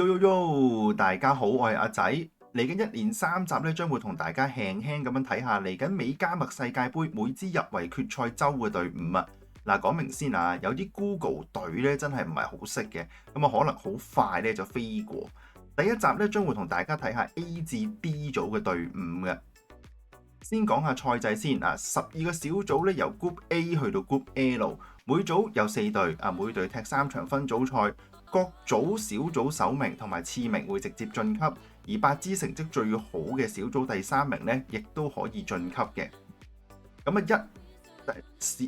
Yo，大家好，我係阿仔。嚟緊一連3集咧，將會同大家輕輕咁樣睇下嚟緊美加墨世界盃每支入圍決賽周嘅隊伍啊。嗱，講明先啊，有啲 Google 隊咧真係唔係好識嘅，咁啊可能好快咧就飛過。第一集咧將會同大家睇下 A 至 D 組嘅隊伍嘅。先講下賽制先啊，12個小組咧由 Group A 去到 Group L， 每組有4隊啊，每隊踢3場分組賽。各組小組首名同埋次名會直接晉級，而8支成績最好嘅小組第3名呢，亦都可以晉級嘅。咁啊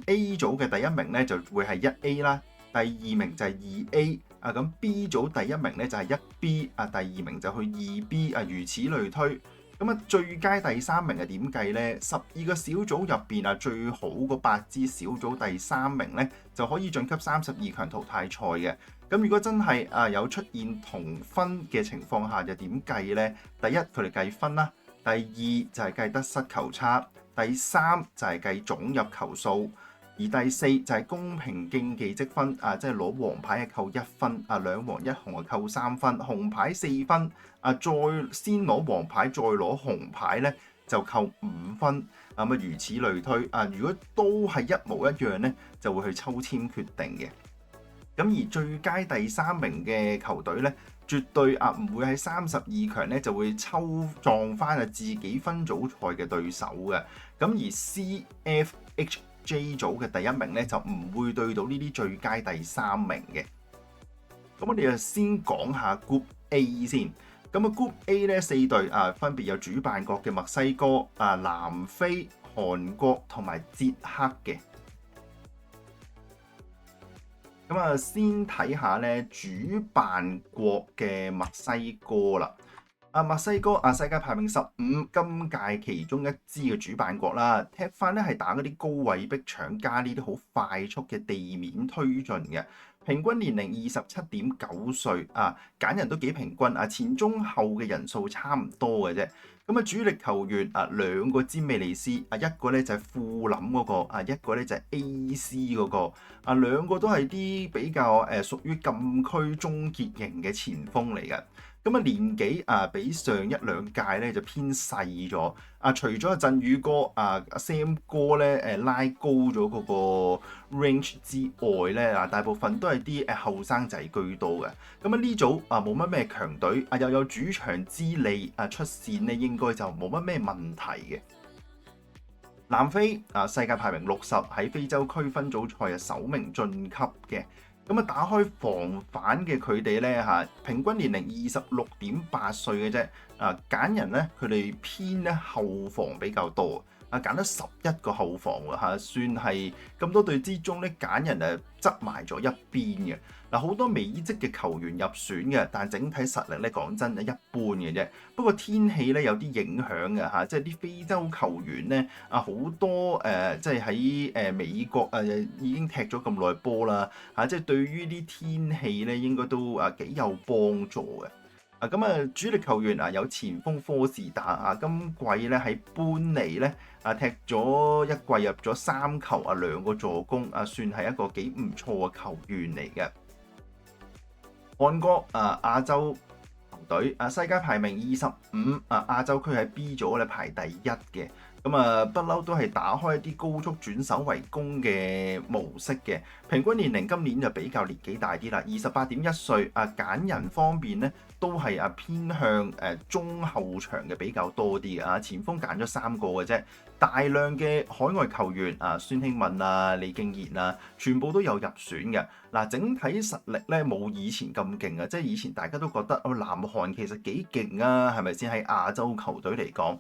A 組嘅第1名呢，就會係1A 啦，第2名就係2A 啊，咁 B 組第1名呢，就係1B 啊，第2名就去2B啊，如此類推。咁啊，最佳第3名係點計呢？12個小組入邊啊，最好嗰8支小組第3名呢，就可以晉級32強淘汰賽嘅。咁如果真係有出現同分嘅情況下，就點計呢？第一，佢哋計分啦；第二就係計得失球差；第3就係計總入球數；而第4就係公平競技積分啊，即係攞黃牌係扣1分啊，2黃1紅啊扣3分，紅牌4分啊，再先攞黃牌再攞紅牌呢，就扣5分啊，咁如此類推啊。如果都係一模一樣呢，就會去抽籤決定嘅。咁而最佳第3名嘅球隊咧，絕對唔會喺32強咧就會抽撞翻自己分組賽嘅對手嘅。咁而 C、F、H、J 組嘅第1名咧就唔會對到呢啲最佳第3名嘅。咁我哋就先講下 Group A 先。咁啊 Group A 咧4隊分別有主辦國嘅墨西哥、南非、韓國同埋捷克嘅。咁先睇下咧主辦國嘅墨西哥啦。墨西哥世界排名15，今屆其中一支嘅主辦國啦，踢法咧係打嗰啲高位逼搶加呢啲好快速嘅地面推進嘅。平均年齡27.9歲揀人都幾平均前中後嘅人數差唔多嘅啫。咁主力球員2個詹美利斯一個咧就係富林嗰個一個咧就係 AC 嗰個兩個都係啲比較屬於禁區終結型嘅前鋒嚟嘅。咁年紀比上1、2屆咧就偏細咗除咗振宇哥Sam 哥咧拉高咗嗰個 range 之外咧大部分都係啲後生仔居多嘅。咁呢組冇乜咩強隊又有主場之利出線咧，應該就冇乜咩問題嘅。南非世界排名60，喺非洲區分組賽首名晉級嘅。咁打開防反嘅佢哋咧平均年齡26.8歲嘅啫。揀人咧佢哋偏咧後防比較多。揀得11個後防喎，算係咁多隊之中咧揀人執埋咗一邊嘅。好多美職嘅球員入選嘅，但整體實力咧講真一般嘅啫。不過天氣咧有啲影響嘅即係啲非洲球員咧好多即係喺美國已經踢咗咁耐波啦即係對於啲天氣咧應該都幾有幫助嘅。主力球員有前鋒科士達今季咧喺般尼咧踢咗一季入咗3球2個助攻算係一個幾唔錯嘅球員嚟嘅。韓國亞洲球隊世界排名25亞洲區喺 B 組咧排第1嘅。不嬲都係打開一啲高速轉守為攻嘅模式嘅。平均年齡今年就比較年紀大啲啦，28.1歲揀人方面咧都係偏向中後場嘅比較多啲嘅前鋒揀咗3個嘅啫。大量嘅海外球員孫興慜李敬賢全部都有入選嘅。整體實力咧冇以前咁勁即係以前大家都覺得南韓其實幾勁係咪先喺亞洲球隊嚟講？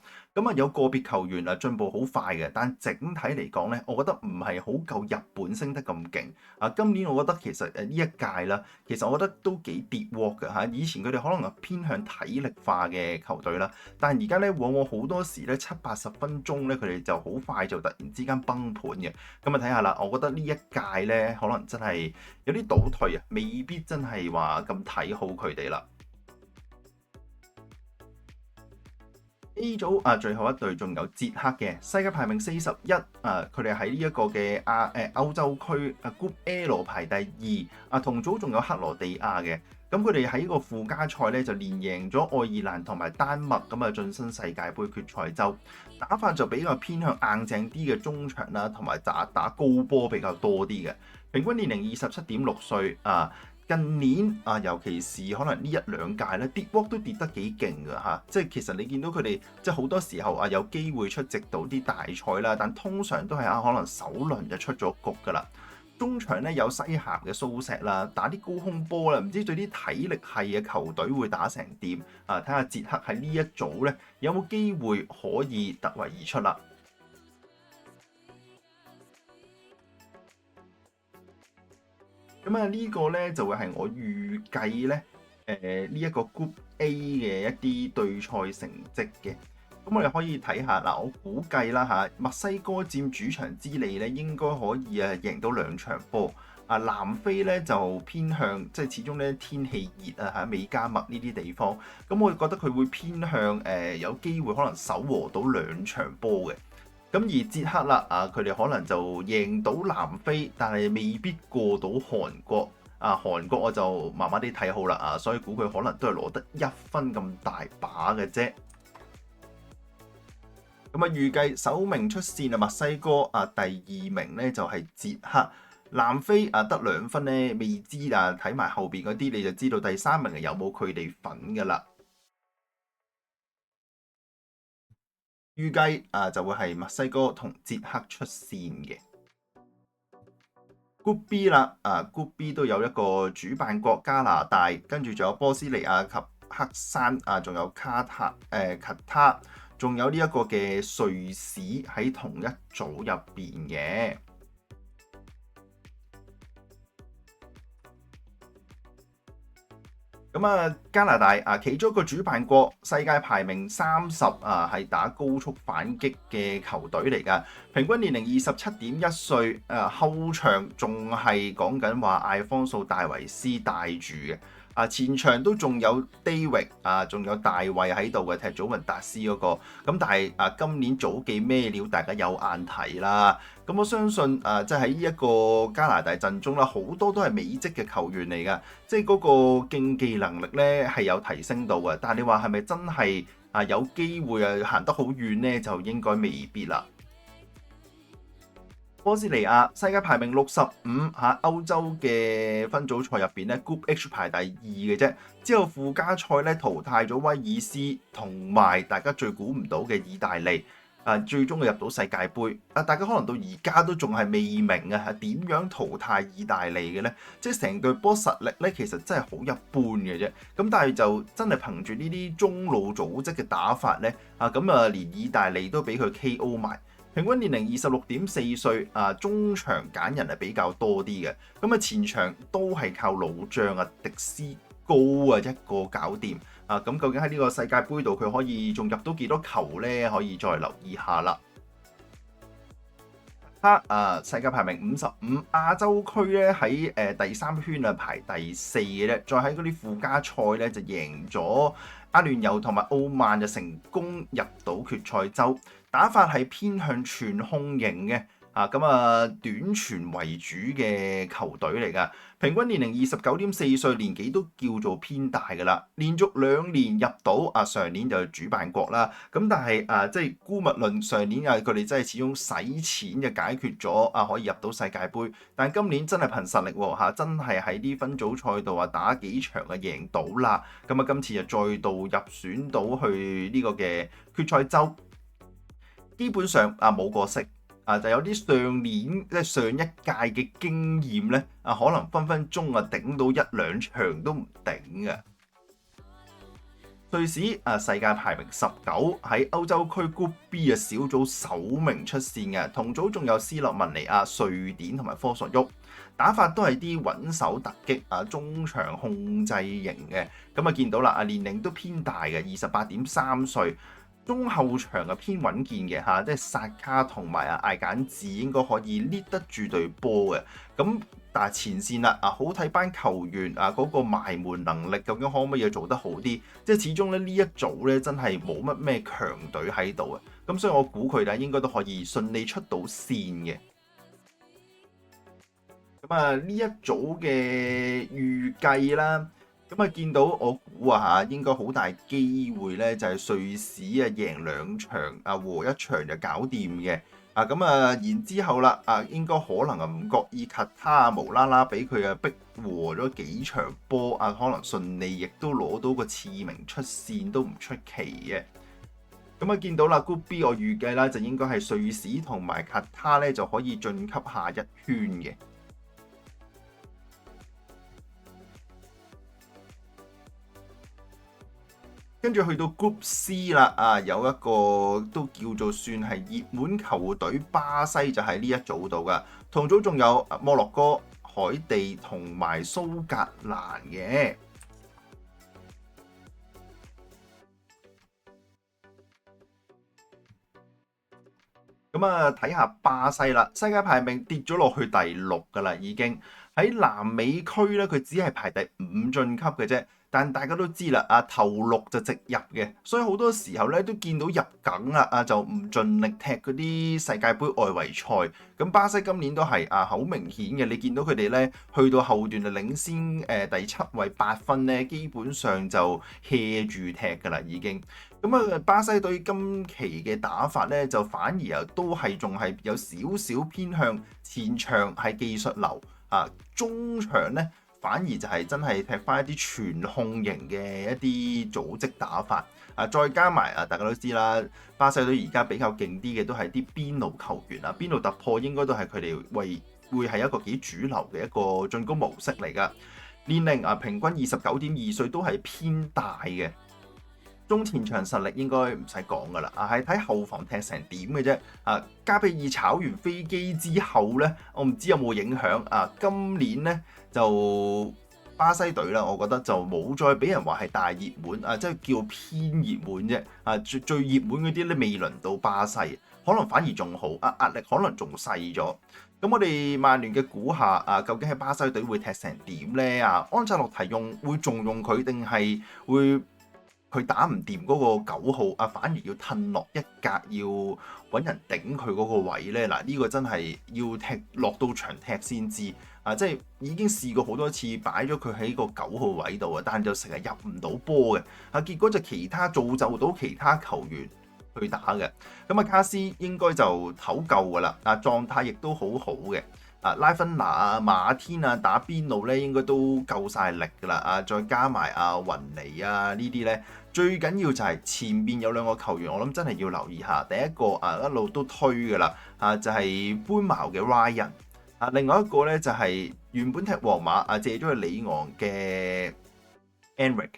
有個別球員進步好快嘅，但整體嚟講咧，我覺得唔係好夠日本升得咁勁今年我覺得其實呢一屆啦，其實我覺得都幾跌鑊嘅以前佢哋可能偏向體力化嘅球隊啦，但係而家咧往往好多時咧70-80分鐘咧，佢哋就好快就突然之間崩盤嘅。睇下啦，我覺得呢一屆咧可能真係有啲倒退未必真係話咁睇好佢哋啦。A 組最後一隊仲有捷克嘅，世界排名41佢哋喺呢一個嘅歐洲區Group L 排第2同組仲有克羅地亞嘅，咁佢哋喺個附加賽咧就連贏咗愛爾蘭同埋丹麥，咁晉身世界盃決賽周。打法就比較偏向硬淨啲嘅中場啦，同埋打高波比較多啲嘅，平均年齡27.6歲近年尤其是可能呢一兩屆咧，跌波都跌得幾勁㗎嚇，即係其實你見到佢哋即係好多時候有機會出席到啲大賽啦，但通常都係可能首輪就出咗局㗎啦。中場咧有西咸嘅蘇石啦，打啲高空波啦，唔知對啲體力係嘅球隊會打成點睇下捷克喺呢一組咧有冇機會可以突圍而出啦。咁呢個咧就會係我預計咧呢一個 Group A 嘅一啲對賽成績嘅。咁我哋可以睇下嗱，我估計啦嚇，墨西哥佔主場之利咧，應該可以贏到2場波。南非咧就偏向即係始終咧天氣熱喺美加墨呢啲地方，咁我覺得佢會偏向有機會可能守和到2場波嘅。咁而捷克啦佢哋可能就贏到南非，但係未必過到韓國。韓國我就麻麻地睇好啦所以估佢可能都係攞得1分咁大把嘅啫。咁預計首名出線墨西哥第2名咧就係捷克，南非得2分咧未知睇埋後邊嗰啲你就知道第3名係有冇佢哋份噶啦。預計就會係墨西哥同捷克出線嘅。Group B 啦，Group B 都有一個主辦國加拿大，跟住仲有波斯尼亞及黑山仲有卡他，仲有呢一個嘅瑞士喺同一組入邊嘅。咁加拿大其中一個主辦國，世界排名30係打高速反擊嘅球隊嚟㗎，平均年齡27.1歲，後場仲係講緊話艾方素戴維斯帶住嘅。前場都仲有 David 仲有大衛喺度嘅，踢祖雲達斯嗰個。咁但係今年早季咩料，大家有眼睇啦。咁我相信即係喺呢一個加拿大陣中啦，好多都係美職嘅球員嚟㗎，即係嗰個競技能力咧係有提升到嘅。但係你話係咪真係有機會行得好遠呢？就應該未必啦。波斯尼亞世界排名65歐洲嘅分組賽入邊咧 Group H 排第2嘅啫，之後附加賽咧淘汰咗威爾斯同埋大家最估唔到嘅意大利，最終入到世界盃。大家可能到而家都仲係未明點樣淘汰意大利嘅呢？即係成隊波實力咧，其實真係好一般嘅啫。咁但係就真係憑住呢啲中路組織嘅打法咧，連意大利都俾佢 KO 埋。平均年齡26.4歲，中場揀人係比較多啲嘅，前場都係靠老將迪斯高一個搞掂，咁究竟喺呢個世界盃度佢可以仲入到幾多球呢？可以再留意下啦。世界排名55，亞洲區咧喺第3圈排第4嘅啫，再喺嗰啲附加賽咧就贏咗阿聯酋同埋奧曼，就成功入到決賽周。打法係偏向全控型嘅，短傳為主嘅球隊嚟㗎。平均年齡29.4歲，年紀都叫做偏大㗎啦。連續2年入到上年就主辦國啦。咁但係即係姑勿論上年佢哋真係始終使錢就解決咗可以入到世界盃。但今年真係憑實力真係喺啲分組賽度打幾場贏到啦。今次就再度入選到去呢個嘅決賽周。基本上冇過色就有啲上年即係上一屆嘅經驗咧可能分分鐘頂到1-2場都唔頂嘅。瑞士世界排名19，喺歐洲區 Group B 小組首名出線嘅，同組仲有斯洛文尼亞、瑞典同埋科索沃，打法都係啲穩守突擊中場控制型嘅。見到啦年齡都偏大嘅，28.3歲。中後場偏穩健嘅嚇，即係薩卡同埋艾簡治應該可以 lead 得住隊波嘅。咁但係前線啦好睇班球員嗰個埋門能力究竟可唔可以做得好啲？即係始終咧呢一組咧真係冇乜咩強隊喺度啊。咁所以我估佢哋應該都可以順利出到線嘅。咁呢一組嘅預計啦。見到我估應該好大機會咧，就係瑞士贏2場和1場就搞掂嘅。然之後啦應該可能唔覺意卡他無啦啦俾佢逼和咗幾場波可能順利亦都攞到個次名出線都唔出奇嘅。見到啦 Group B 我預計啦就應該係瑞士同埋卡他咧就可以晉級下一圈嘅。跟住去到 Group C 啦，有一個都叫做算係熱門球隊巴西就喺呢一組度噶，同組仲有摩洛哥、海地同埋蘇格蘭嘅。睇下巴西啦，世界排名跌咗落去第6噶啦，已經喺南美區咧，佢只係排第5晉級嘅啫。但大家都知啦，頭6就直入嘅，所以好多時候咧都見到入梗啦，就唔盡力踢嗰啲世界盃外圍賽。咁巴西今年都係好明顯嘅，你見到佢哋咧去到後段就領先第7位8分咧，基本上就 hea 住踢噶啦已經。巴西隊今期嘅打法咧就反而都係仲係有少少偏向前場係技術流中場咧。反而就係真係踢翻一啲全控型嘅一啲組織打法再加埋大家都知啦，巴西隊而家比較勁啲嘅都係啲邊路球員邊路突破應該都係佢哋會係一個幾主流嘅一個進攻模式嚟㗎。年齡平均29.2歲都係偏大嘅。中前場實力應該唔使講噶啦，係睇後防踢成點嘅啫。加比爾炒完飛機之後呢，我唔知有冇影響今年呢，就巴西隊啦，我覺得就冇再俾人話係大熱門即係叫偏熱門啫。最熱門嗰啲咧未輪到巴西，可能反而仲好壓力可能仲細咗。咁我哋曼聯嘅估下究竟喺巴西隊會踢成點呢？安察洛提會仲用佢定係會？佢打唔掂嗰個9號反而要褪落一格，要揾人頂佢嗰個位呢。嗱，呢個真係要踢落到場踢先知即係已經試過好多次擺咗佢喺個9號位度但係就成日入唔到波嘅結果就其他造就到其他球員去打嘅。卡斯應該就唞夠噶啦狀態亦都好好嘅。拉芬拿馬天打邊路咧應該都夠晒力噶啦再加埋雲尼呢啲咧，最緊要就係前邊有2個球員，我諗真係要留意下。第一個一路都推噶啦就係搬茅嘅 Ryan 另外一個咧就係原本踢皇馬借咗去里昂嘅 Enric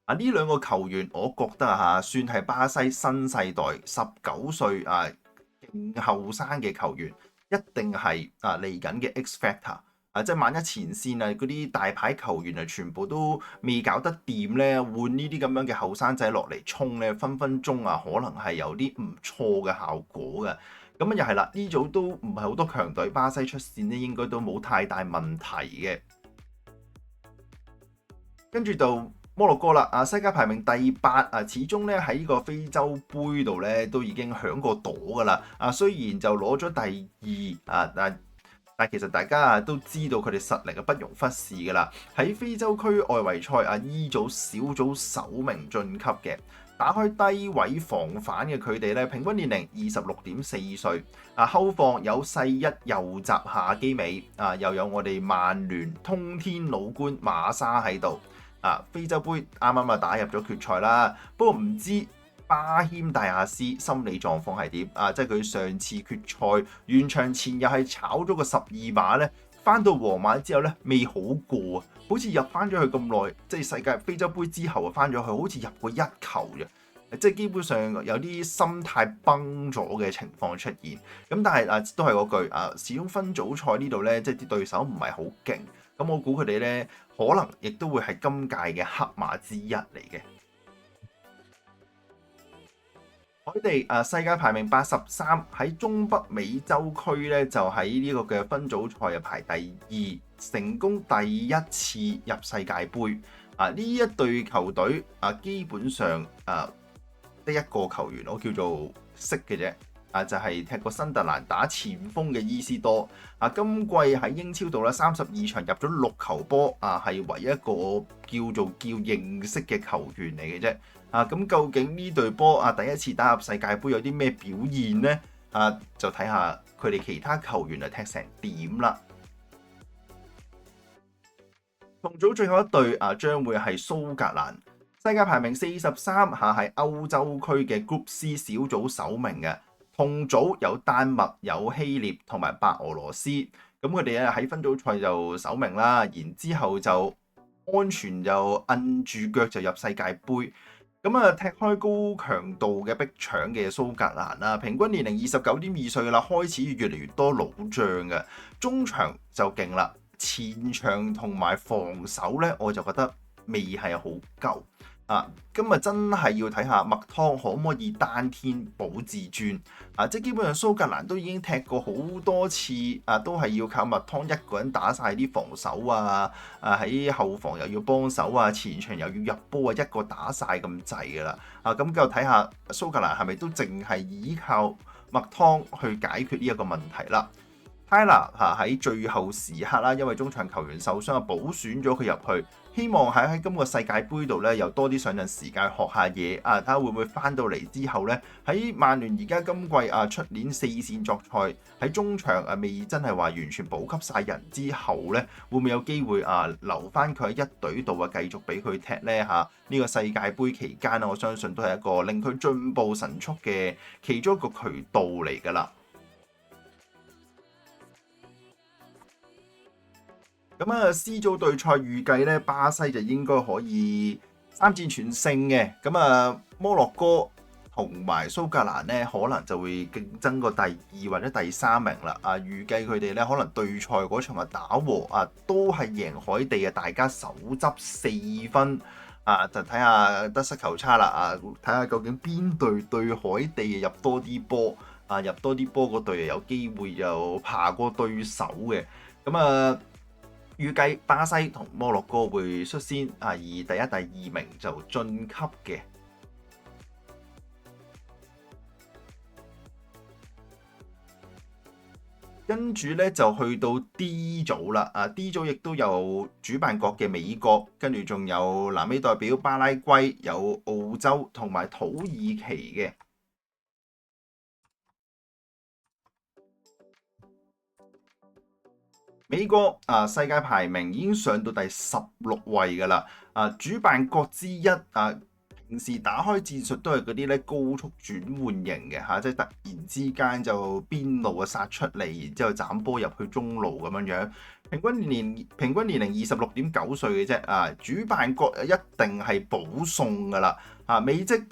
呢2個球員，我覺得算係巴西新世代19歲勁後生嘅球員。一定係嚟緊嘅 X Factor 即係萬一前線嗰啲大牌球員全部都未搞得掂咧，換呢啲咁樣嘅後生仔落嚟衝咧，分分鐘可能係有啲唔錯嘅效果嘅。咁又係啦，呢組都唔係好多強隊，巴西出線咧應該都冇太大問題嘅。跟住到摩洛哥啦，世界排名第8始終咧喺呢個非洲杯度咧都已經響過朵噶啦。雖然就攞咗第2但其實大家都知道佢哋實力不容忽視噶啦。喺非洲區外圍賽E 組小組首名晉級嘅，打開低位防反嘅佢哋咧，平均年齡26.4歲。後防有世一右閘夏基美又有我哋曼聯通天老官馬沙喺度。非洲杯啱啱打入咗決賽啦，不過唔知巴謙大亞斯心理狀況係點即係佢上次決賽完場前又係炒咗個12碼咧，翻到皇馬之後咧未好過好似入翻咗去咁耐，即係世界非洲杯之後翻咗去，好似入過1球啫，即係基本上有啲心態崩咗嘅情況出現。咁但係都係嗰句始終分組賽呢度咧，即係啲對手唔係好勁。咁我估佢哋咧可能亦都會係今屆嘅黑馬之一嚟嘅。海地世界排名83，喺中北美洲區咧就喺呢個嘅分組賽排第2，成功第一次入世界盃。呢一隊球隊基本上得一個球員我叫做識嘅啫。就係踢過新特蘭打前鋒嘅伊斯多。今季喺英超度咧32場入咗6球波，係唯一一個叫認識嘅球員嚟嘅啫。咁究竟呢隊波第一次打入世界盃有啲咩表現呢？就睇下佢哋其他球員踢成點啦。同組最後一隊將會係蘇格蘭，世界排名43，係歐洲區嘅 Group C 小組首名嘅。同組有丹麥、有希臘同埋白俄羅斯，咁佢哋咧喺分組賽就首名啦，然之後就安全就摁住腳就入世界盃。咁踢開高強度嘅逼搶嘅蘇格蘭啦，平均年齡29.2歲啦，開始越嚟越多老將嘅，中場就勁啦，前場同埋防守咧我就覺得未係好夠。今日真係要睇下麥湯可唔可以單天保至尊。即係基本上蘇格蘭都已經踢過好多次，都係要靠麥湯一個人打晒啲防守喺後防又要幫手前場又要入波一個打晒咁滯噶啦。咁就睇下蘇格蘭係咪都淨係依靠麥湯去解決呢一個問題啦。Tyler 喺最後時刻啦，因為中場球員受傷補選咗佢入去，希望喺今個世界盃度咧有多啲上陣時間學下嘢睇下會唔會翻到嚟之後咧喺曼聯而家今季出年4線作賽喺中場未真係話完全補給晒人之後咧，會唔會有機會留翻佢喺一隊度繼續俾佢踢咧呢個世界盃期間我相信都係一個令佢進步神速嘅其中一個渠道嚟㗎啦。咁C 組對賽預計咧，巴西就應該可以3戰全勝嘅。咁摩洛哥同埋蘇格蘭咧，可能就會競爭個第2或者第3名啦。預計佢哋咧可能對賽嗰場打和都係贏海地大家手執4分就睇下得失球差啦。睇下究竟邊隊對海地入多啲波入多啲波嗰隊有機會又爬過對手嘅。咁預計巴西同摩洛哥會率先而第1、第2名就晉級嘅。跟住咧就去到 D 組啦。D 組亦都有主辦國嘅美國，跟住仲有南美代表巴拉圭，有澳洲同埋土耳其嘅。美國世界排名已經上到第16位㗎啦。主辦國之一平時打開戰術都係嗰啲咧高速轉換型嘅即係突然之間就邊路殺出嚟，然之後斬波入去中路咁樣。平均年齡26.9歲嘅啫。主辦國一定係保送㗎啦。美職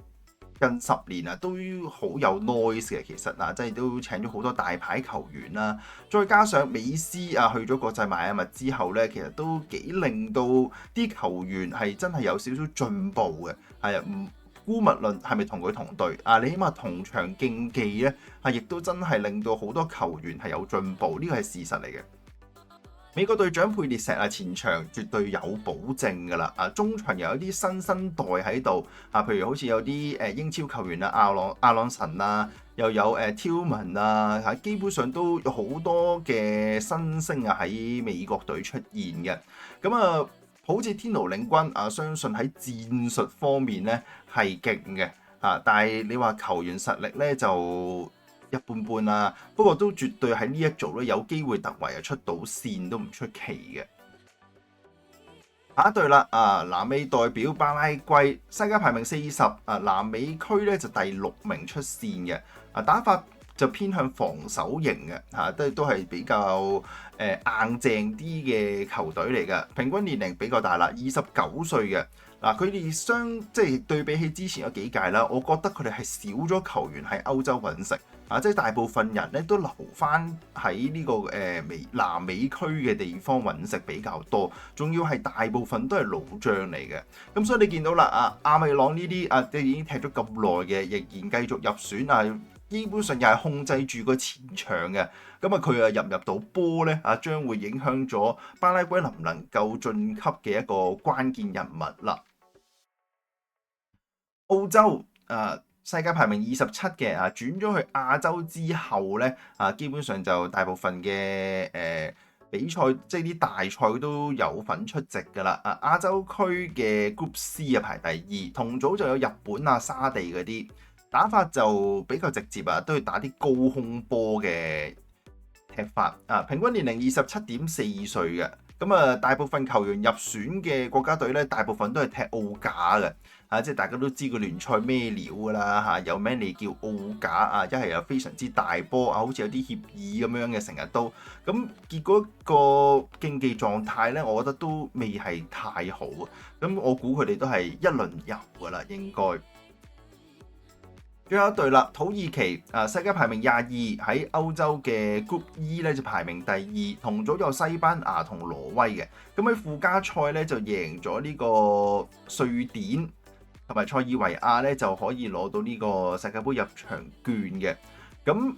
近10年都好有 noise 嘅，其實即係都請咗好多大牌球員啦，再加上美斯去咗國際邁阿密之後咧，其實都幾令到啲球員係真係有少少進步嘅。唔姑勿論係咪同佢同隊你起碼同場競技咧亦都真係令到好多球員係有進步，呢個係事實嚟嘅。美國隊長佩列石前場絕對有保證㗎啦。中場又有啲新生代喺度譬如好似有啲英超球員阿朗臣又有Tillman基本上都有好多嘅新星喺美國隊出現嘅。咁好似天奴領軍相信喺戰術方面咧係勁嘅但係你話球員實力咧就一般般啦，不過都絕對喺呢一組咧有機會突圍出到線都唔出奇嘅。下一隊啦，南美代表巴拉圭，世界排名40，南美區咧就第6名出線嘅。打法就偏向防守型嘅都係比較硬淨啲嘅球隊嚟嘅。平均年齡比較大啦，29歲嘅。嗱，佢哋即係對比起之前嗰幾屆啦，我覺得佢哋係少咗球員喺歐洲揾食啊，即係大部分人咧都留翻喺呢個南美區嘅地方揾食比較多，仲要係大部分都係老將嚟嘅。咁所以你見到啦，阿米朗呢啲即係已經踢咗咁耐嘅，仍然繼續入選啊，基本上又係控制住個前場嘅。咁啊，佢入唔入到波咧將會影響咗巴拉圭能唔能夠晉級嘅一個關鍵人物啦。澳洲世界排名27嘅轉咗去亞洲之後咧基本上就大部分嘅比賽，即係啲大賽都有份出席㗎啦。亞洲區嘅 Group C 排第二，同組就有日本沙地嗰啲，打法就比較直接都要打啲高空波嘅踢法平均年齡27.4歲嘅。咁大部分球員入選嘅國家隊咧，大部分都係踢澳架嘅即係大家都知個聯賽咩料㗎啦有咩你叫澳架一係又非常之大波好似有啲協議咁樣嘅，成日都咁，結果個競技狀態咧，我覺得都未係太好咁我估佢哋都係一輪遊㗎啦，應該。最後一隊啦，土耳其世界排名22，喺歐洲嘅 Group E 咧就排名第2，同組有西班牙同挪威嘅。咁喺附加賽咧就贏咗呢個瑞典同埋塞爾維亞咧，就可以攞到呢個世界盃入場券嘅。咁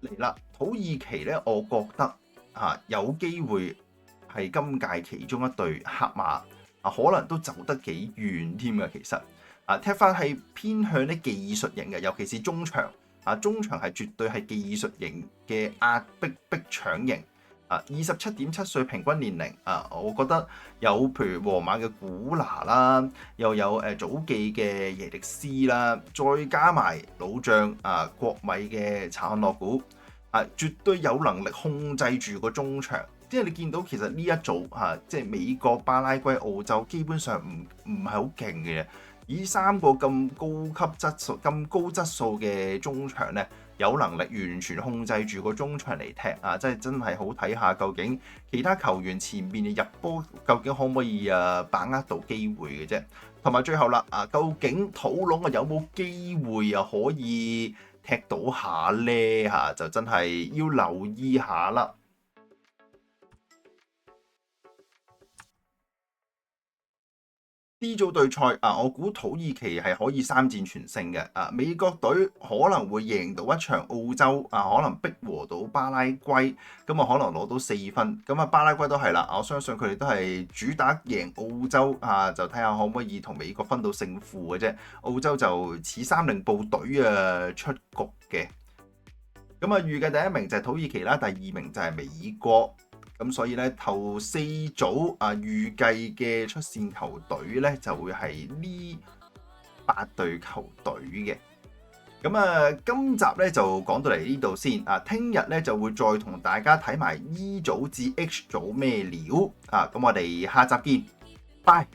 嚟啦，土耳其咧，我覺得有機會係今屆其中一隊黑馬可能都走得幾遠添嘅，其實。踢法係偏向啲技術型嘅，尤其是中場中場係絕對係技術型嘅壓迫逼搶型27.7歲平均年齡我覺得有譬如皇馬嘅古拿啦，又有祖記嘅耶迪斯啦，再加埋老將國米嘅查漢諾古絕對有能力控制住個中場。即係你見到其實呢一組即係美國、巴拉圭、澳洲，基本上唔係好勁嘅。以3個咁高質素嘅中場咧，有能力完全控制住個中場嚟踢真係好睇下究竟其他球員前面嘅入波究竟可唔可以把握到機會嘅啫。同埋最後啦究竟土龍有冇機會可以踢到下咧就真係要留意下啦。D 組對賽我估土耳其係可以3戰全勝嘅美國隊可能會贏到一場澳洲可能逼和到巴拉圭，咁可能攞到4分，咁巴拉圭都係啦，我相信佢哋都係主打贏澳洲就睇下可唔可以同美國分到勝負嘅啫。澳洲就似3-0部隊出局嘅，咁預計第一名就係土耳其啦，第2名就係美國。咁所以咧，頭4組預計嘅出線球隊咧，就會係呢8隊球隊嘅。咁今集咧就講到嚟呢度先。聽日咧就會再同大家睇埋 E 組至 H 組咩料咁我哋下集見，拜。